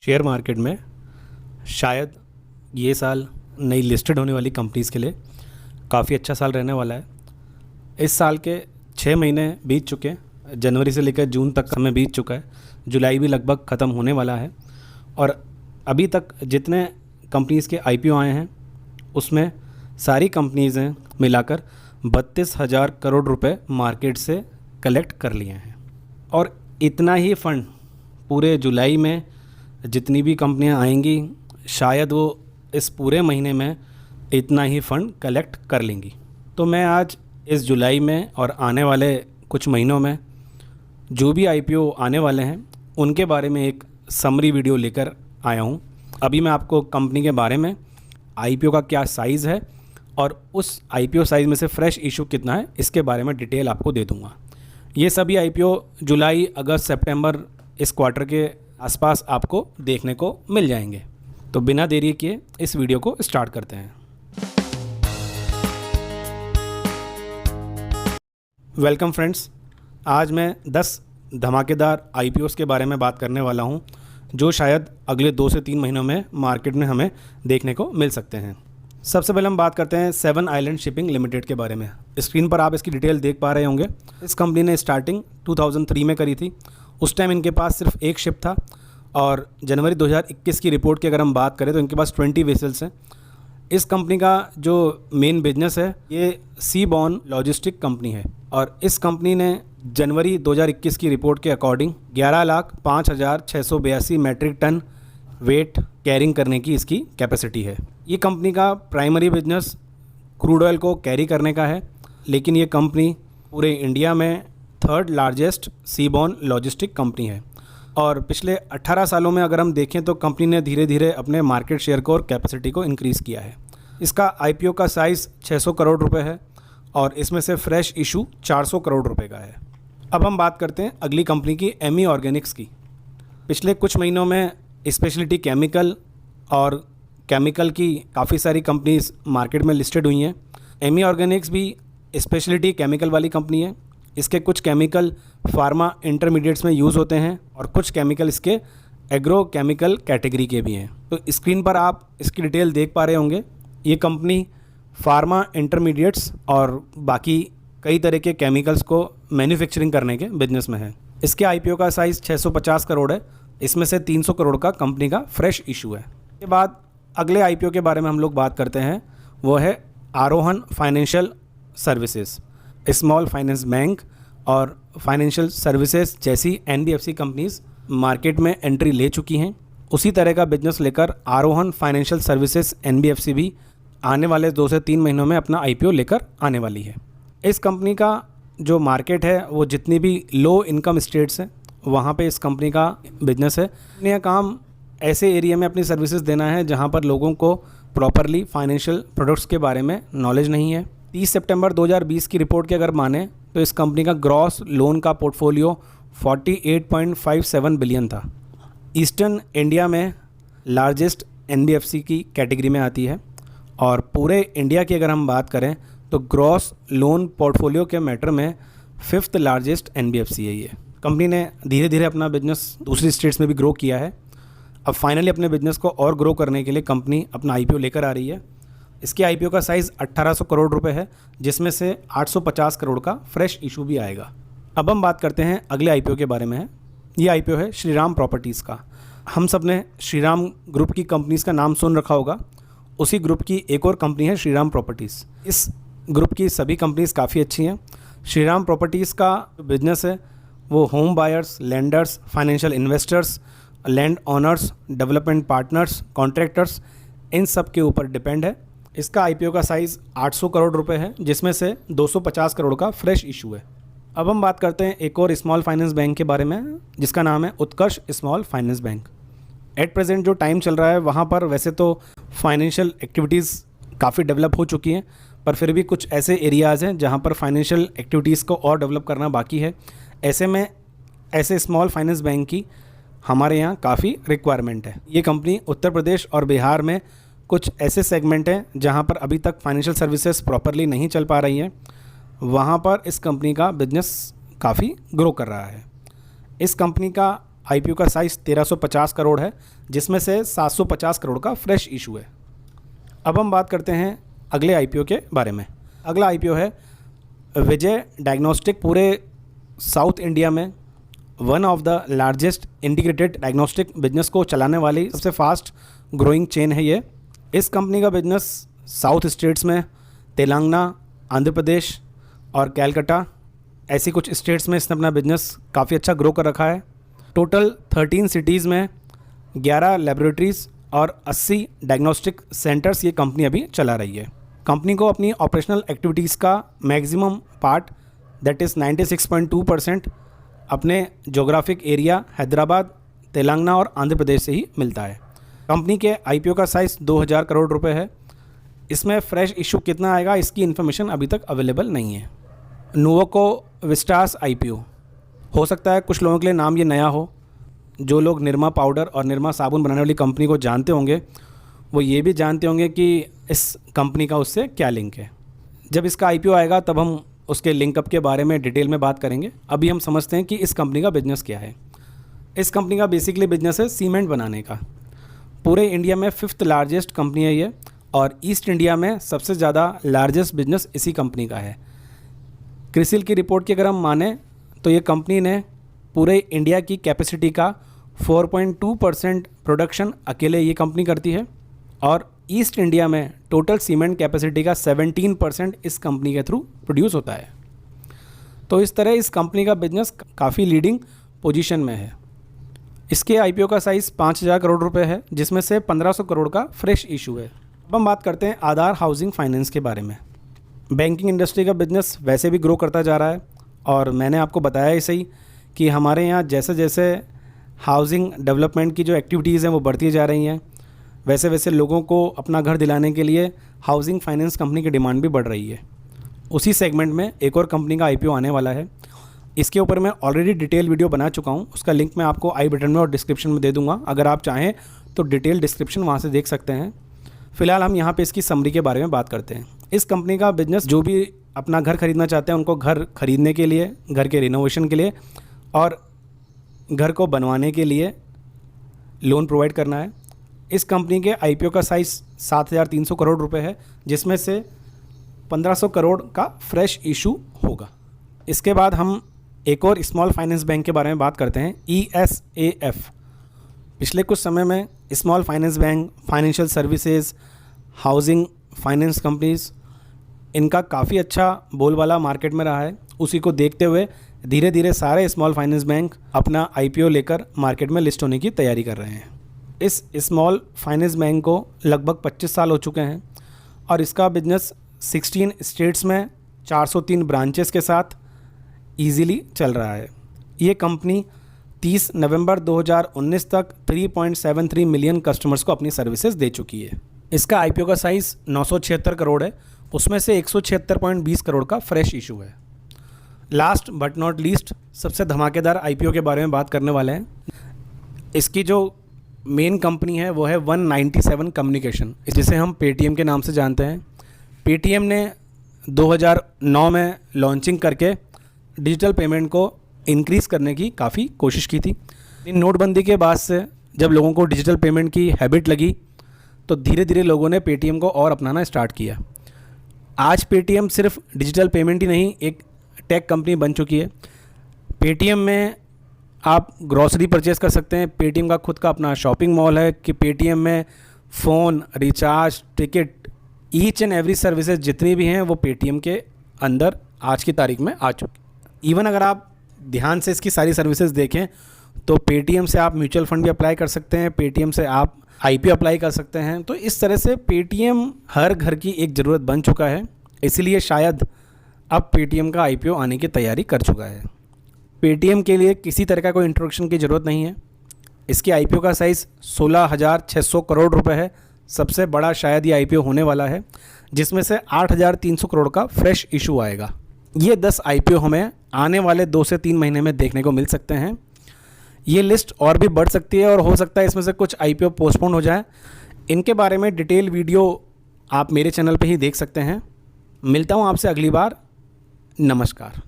Share market में शायद ये साल नई लिस्टेड होने वाली कंपनीज़ के लिए काफ़ी अच्छा साल रहने वाला है। इस साल के 6 महीने बीत चुके हैं, जनवरी से लेकर जून तक समय बीत चुका है, जुलाई भी लगभग ख़त्म होने वाला है और अभी तक जितने कंपनीज़ के आईपीओ आए हैं उसमें सारी कंपनीज़ हैं मिलाकर 32,000 करोड़ रुपए मार्केट से कलेक्ट कर लिए हैं। और इतना ही फ़ंड पूरे जुलाई में जितनी भी कंपनियां आएंगी शायद वो इस पूरे महीने में इतना ही फ़ंड कलेक्ट कर लेंगी। तो मैं आज इस जुलाई में और आने वाले कुछ महीनों में जो भी आईपीओ आने वाले हैं उनके बारे में एक समरी वीडियो लेकर आया हूँ। अभी मैं आपको कंपनी के बारे में, आईपीओ का क्या साइज़ है और उस आईपीओ साइज़ में से फ्रेश इशू कितना है इसके बारे में डिटेल आपको दे दूँगा। ये सभी आईपीओ जुलाई, अगस्त, सितंबर इस क्वार्टर के आसपास आपको देखने को मिल जाएंगे। तो बिना देरी किए इस वीडियो को स्टार्ट करते हैं। वेलकम फ्रेंड्स, आज मैं 10 धमाकेदार आईपीओस के बारे में बात करने वाला हूं जो शायद अगले 2 से 3 महीनों में मार्केट में हमें देखने को मिल सकते हैं। सबसे पहले हम बात करते हैं 7 आइलैंड शिपिंग लिमिटेड के बारे में। स्क्रीन पर आप इसकी डिटेल देख पा रहे होंगे। इस कंपनी ने स्टार्टिंग 2003 में करी थी। उस टाइम इनके पास सिर्फ एक शिप था और जनवरी 2021 की रिपोर्ट की अगर हम बात करें तो इनके पास 20 वेसल्स हैं। इस कंपनी का जो मेन बिजनेस है ये सी बॉर्न लॉजिस्टिक कंपनी है और इस कंपनी ने जनवरी 2021 की रिपोर्ट के according 11,05,682 metric ton weight carrying करने की इसकी कैपेसिटी है। ये कंपनी का प्राइमरी बिजनेस क्रूड ऑयल को कैरी करने का है, लेकिन ये कंपनी पूरे इंडिया में 3rd लार्जेस्ट सी बॉर्न लॉजिस्टिक कंपनी है और पिछले 18 सालों में अगर हम देखें तो कंपनी ने धीरे धीरे अपने मार्केट शेयर को और कैपेसिटी को इंक्रीज़ किया है। इसका आईपीओ का साइज़ 600 करोड़ रुपए है और इसमें से फ्रेश इशू 400 करोड़ रुपए का है। अब हम बात करते हैं अगली कंपनी की, एमी ऑर्गेनिक्स की। पिछले कुछ महीनों में स्पेशलिटी केमिकल और केमिकल की काफ़ी सारी कंपनीज मार्केट में लिस्टेड हुई हैं। एमी ऑर्गेनिक्स भी स्पेशलिटी केमिकल वाली कंपनी है। इसके कुछ केमिकल फार्मा इंटरमीडिएट्स में यूज़ होते हैं और कुछ केमिकल इसके एग्रो केमिकल कैटेगरी के भी हैं। तो स्क्रीन पर आप इसकी डिटेल देख पा रहे होंगे। ये कंपनी फार्मा इंटरमीडिएट्स और बाकी कई तरह के केमिकल्स को मैन्युफैक्चरिंग करने के बिजनेस में है। इसके आईपीओ का साइज़ 650 करोड़ है। इसमें से 300 करोड़ का कंपनी का फ्रेश इशू है। इसके बाद अगले आईपीओ के बारे में हम लोग बात करते हैं, वो है Aarohan financial services. Small finance bank और फाइनेंशियल सर्विसेज जैसी एनबीएफसी कंपनीज मार्केट में एंट्री ले चुकी हैं। उसी तरह का बिजनेस लेकर आरोहन फाइनेंशियल सर्विसेज एनबीएफसी भी आने वाले 2 से 3 महीनों में अपना आईपीओ लेकर आने वाली है। इस कंपनी का जो मार्केट है वो जितनी भी लो इनकम स्टेट्स हैं वहाँ पे इस कंपनी का बिजनेस है। यह काम ऐसे एरिया में अपनी सर्विसेज देना है जहाँ पर लोगों को प्रॉपरली फाइनेंशियल प्रोडक्ट्स के बारे में नॉलेज नहीं है। 30 सितंबर 2020 की रिपोर्ट की अगर माने तो इस कंपनी का ग्रॉस लोन का पोर्टफोलियो 48.57 बिलियन था। ईस्टर्न इंडिया में लार्जेस्ट एनबीएफसी की कैटेगरी में आती है और पूरे इंडिया की अगर हम बात करें तो ग्रॉस लोन पोर्टफोलियो के मैटर में 5th लार्जेस्ट एनबीएफसी है। ये कंपनी ने धीरे धीरे अपना बिजनेस दूसरी स्टेट्स में भी ग्रो किया है। अब फाइनली अपने बिजनेस को और ग्रो करने के लिए कंपनी अपना आईपीओ लेकर आ रही है। इसके आईपीओ का साइज़ 1800 करोड़ रुपए है, जिसमें से 850 करोड़ का फ्रेश इशू भी आएगा। अब हम बात करते हैं अगले आईपीओ के बारे में। ये आईपीओ है श्रीराम प्रॉपर्टीज़ का। हम सब ने श्रीराम ग्रुप की कंपनीज़ का नाम सुन रखा होगा। उसी ग्रुप की एक और कंपनी है श्रीराम प्रॉपर्टीज़। इस ग्रुप की सभी कंपनीज़ काफ़ी अच्छी हैं। श्रीराम प्रॉपर्टीज़ का जो बिजनेस है वो home buyers, lenders, financial investors, land owners, development partners, contractors, इन सब के ऊपर डिपेंड है। इसका आईपीओ का साइज़ 800 करोड़ रुपए है, जिसमें से 250 करोड़ का फ्रेश इशू है। अब हम बात करते हैं एक और स्मॉल फाइनेंस बैंक के बारे में जिसका नाम है Utkarsh small finance bank. At present जो टाइम चल रहा है वहाँ पर वैसे तो फाइनेंशियल एक्टिविटीज़ काफ़ी डेवलप हो चुकी हैं, पर फिर भी कुछ ऐसे एरियाज़ हैं जहाँ पर फाइनेंशियल एक्टिविटीज़ को और डेवलप करना बाकी है। ऐसे में ऐसे स्मॉल फाइनेंस बैंक की हमारे यहाँ काफ़ी रिक्वायरमेंट है। ये कंपनी उत्तर प्रदेश और बिहार में कुछ ऐसे सेगमेंट हैं जहाँ पर अभी तक फाइनेंशियल सर्विसेज प्रॉपरली नहीं चल पा रही हैं, वहाँ पर इस कंपनी का बिजनेस काफ़ी ग्रो कर रहा है। इस कंपनी का आईपीओ का साइज़ 1350 करोड़ है, जिसमें से 750 करोड़ का फ्रेश इशू है। अब हम बात करते हैं अगले आईपीओ के बारे में। अगला आईपीओ है विजय डायग्नोस्टिक। पूरे साउथ इंडिया में one of the largest integrated diagnostic business को चलाने वाली सबसे फास्ट ग्रोइंग चेन है ये। इस कंपनी का बिजनेस साउथ स्टेट्स में तेलंगाना, आंध्र प्रदेश और कैलकाटा ऐसी कुछ स्टेट्स में इसने अपना बिजनेस काफ़ी अच्छा ग्रो कर रखा है। टोटल 13 सिटीज़ में 11 लेबोरेटरीज़ और 80 डायग्नोस्टिक सेंटर्स ये कंपनी अभी चला रही है। कंपनी को अपनी ऑपरेशनल एक्टिविटीज़ का मैक्सिमम पार्ट दैट इज़ 96.2% अपने जोग्राफिक एरिया हैदराबाद, तेलंगाना और आंध्र प्रदेश से ही मिलता है। कंपनी के आईपीओ का साइज़ 2000 करोड़ रुपए है। इसमें फ्रेश इशू कितना आएगा इसकी इन्फॉर्मेशन अभी तक अवेलेबल नहीं है। नोवोको विस्टास आईपीओ, हो सकता है कुछ लोगों के लिए नाम ये नया हो। जो लोग निरमा पाउडर और निरमा साबुन बनाने वाली कंपनी को जानते होंगे वो ये भी जानते होंगे कि इस कंपनी का उससे क्या लिंक है। जब इसका आईपीओ आएगा तब हम उसके लिंकअप के बारे में डिटेल में बात करेंगे। अभी हम समझते हैं कि इस कंपनी का बिजनेस क्या है। इस कंपनी का बेसिकली बिजनेस है सीमेंट बनाने का। पूरे इंडिया में 5th लार्जेस्ट कंपनी है ये, और ईस्ट इंडिया में सबसे ज़्यादा लार्जेस्ट बिजनेस इसी कंपनी का है। क्रिसिल की रिपोर्ट की अगर हम माने तो ये कंपनी ने पूरे इंडिया की कैपेसिटी का 4.2% प्रोडक्शन अकेले ये कंपनी करती है, और ईस्ट इंडिया में टोटल सीमेंट कैपेसिटी का 17% इस कंपनी के थ्रू प्रोड्यूस होता है। तो इस तरह इस कंपनी का बिजनेस काफ़ी लीडिंग पोजीशन में है। इसके आईपीओ का साइज़ 5000 करोड़ रुपए है, जिसमें से 1500 करोड़ का फ्रेश इशू है। अब हम बात करते हैं आधार हाउसिंग फाइनेंस के बारे में। बैंकिंग इंडस्ट्री का बिजनेस वैसे भी ग्रो करता जा रहा है, और मैंने आपको बताया ही सही कि हमारे यहाँ जैसे जैसे हाउसिंग डेवलपमेंट की जो एक्टिविटीज़ हैं वो बढ़ती जा रही हैं, वैसे वैसे लोगों को अपना घर दिलाने के लिए हाउसिंग फाइनेंस कंपनी की डिमांड भी बढ़ रही है। उसी सेगमेंट में एक और कंपनी का आईपीओ आने वाला है। इसके ऊपर मैं ऑलरेडी डिटेल वीडियो बना चुका हूँ, उसका लिंक मैं आपको आई बटन में और डिस्क्रिप्शन में दे दूँगा। अगर आप चाहें तो डिटेल डिस्क्रिप्शन वहाँ से देख सकते हैं। फ़िलहाल हम यहाँ पे इसकी समरी के बारे में बात करते हैं। इस कंपनी का बिजनेस, जो भी अपना घर खरीदना चाहते हैं उनको घर खरीदने के लिए, घर के रिनोवेशन के लिए और घर को बनवाने के लिए लोन प्रोवाइड करना है। इस कंपनी के आईपीओ का साइज़ 7300 करोड़ रुपए है, जिसमें से 1500 करोड़ का फ्रेश इशू होगा। इसके बाद हम एक और स्मॉल फाइनेंस बैंक के बारे में बात करते हैं, ESAF। पिछले कुछ समय में small finance bank, financial services, housing finance companies, इनका काफ़ी अच्छा बोलबाला मार्केट में रहा है। उसी को देखते हुए धीरे धीरे सारे स्मॉल फाइनेंस बैंक अपना आईपीओ लेकर मार्केट में लिस्ट होने की तैयारी कर रहे हैं। इस स्मॉल फाइनेंस बैंक को लगभग 25 साल हो चुके हैं, और इसका बिजनेस 16 स्टेट्स में 403 ब्रांचेस के साथ ईज़िली चल रहा है। ये कंपनी 30 नवंबर 2019 तक 3.73 मिलियन कस्टमर्स को अपनी सर्विसेज दे चुकी है। इसका आईपीओ का साइज़ 976 करोड़ है, उसमें से 176.20 करोड़ का फ्रेश इशू है। लास्ट बट नॉट लीस्ट सबसे धमाकेदार आईपीओ के बारे में बात करने वाले हैं। इसकी जो मेन कंपनी है वो है 197 कम्युनिकेशन, जिसे हम पेटीएम के नाम से जानते हैं। पेटीएम ने 2009 में लॉन्चिंग करके डिजिटल पेमेंट को इंक्रीज़ करने की काफ़ी कोशिश की थी। नोटबंदी के बाद से जब लोगों को डिजिटल पेमेंट की हैबिट लगी तो धीरे धीरे लोगों ने पेटीएम को और अपनाना स्टार्ट किया। आज पेटीएम सिर्फ डिजिटल पेमेंट ही नहीं, एक टेक कंपनी बन चुकी है। पेटीएम में आप ग्रॉसरी परचेज़ कर सकते हैं। पेटीएम का खुद का अपना शॉपिंग मॉल है कि पेटीएम में phone, recharge, ticket, each and every services जितनी भी हैं वो पेटीएम के अंदर आज की तारीख में आ चुकी। इवन अगर आप ध्यान से इसकी सारी सर्विसेज देखें तो पेटीएम से आप म्यूचुअल फंड भी अप्लाई कर सकते हैं, पेटीएम से आप आईपीओ अप्लाई कर सकते हैं। तो इस तरह से पेटीएम हर घर की एक ज़रूरत बन चुका है, इसलिए शायद अब पेटीएम का आईपीओ आने की तैयारी कर चुका है। पेटीएम के लिए किसी तरह का कोई इंट्रोडक्शन की ज़रूरत नहीं है। इसके आईपीओ का साइज़ 16,600 करोड़ रुपए है। सबसे बड़ा शायद ये आईपीओ होने वाला है, जिसमें से 8,300 करोड़ का फ्रेश इशू आएगा। ये 10 आईपीओ हमें आने वाले 2 से 3 महीने में देखने को मिल सकते हैं। ये लिस्ट और भी बढ़ सकती है और हो सकता है इसमें से कुछ आईपीओ पोस्टपोन हो जाए। इनके बारे में डिटेल वीडियो आप मेरे चैनल पे ही देख सकते हैं। मिलता हूँ आपसे अगली बार। नमस्कार।